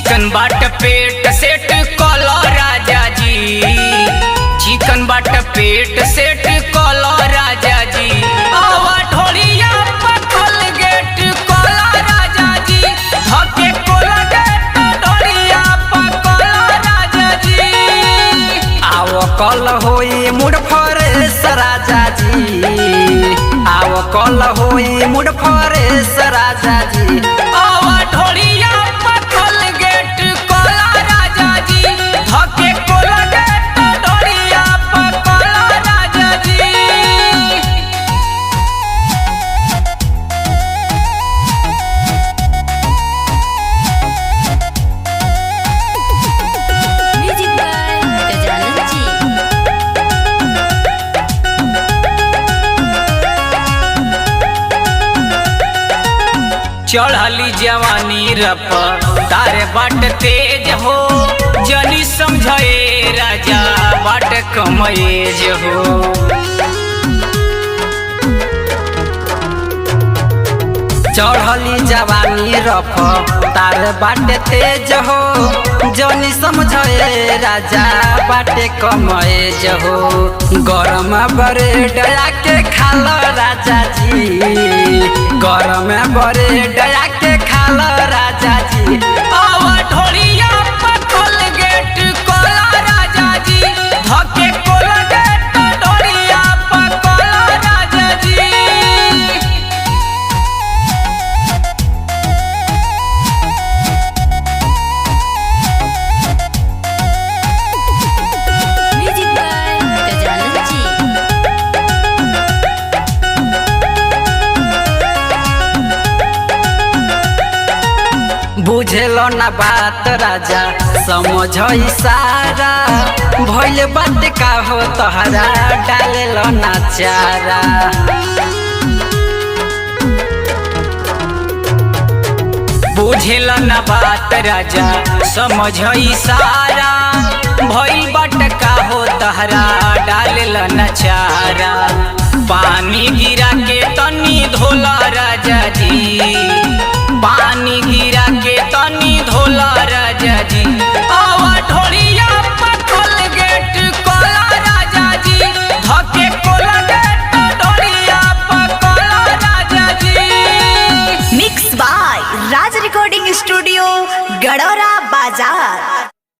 चिकन बाट पेट सेट कलो राजा जी, चिकन बाट पेट सेट कलो राजा जी। आवा ढोलिया पकल गेट कलो राजा जी, धके कोल गेट ढोलिया पकल राजा जी। आओ कल होई मुड़ फरेस राजा जी, आओ कल होई मुड़ फरेस राजा जी। आवा ढोलिया पकल गेट कलो राजा जी, धके कोल गेट ढोलिया पकल राजा जी। Music by Gajanan ji. चढ़ली जवानी रप तारे बाट तेज हो, जनी समझे राजा बाट कमएज हो। चढ़ली जवानी रफ तार बाटे तेज हो, जनी समझे राजा बाटे कमएज हो। गरम बरे डया के खाल राजा जी, गरम बरे डया के खाल राजा जी। आवा ढोलिया पकल गेट कोला राजा जी, धके कोल गेट ढोलिया पकल राजा जी। Music by Gajanan ji. बुझेलो ना बात राजा समझ इशारा, भइल बात का हो तोहरा डालेलो ना चारा। बुझेलो ना बात राजा समझ इशारा, भइल बात का हो तोहरा डालेलो ना चारा। पानी गिरा के तनी धोला राजा जी, पानी गिरा के तनी धोला राजा जी। आवा ढोलिया पकल गेट कोला राजा जी, धके कोल गेट ढोलिया पकल राजा जी। Mix by Raj recording studio, Gadora बाजार।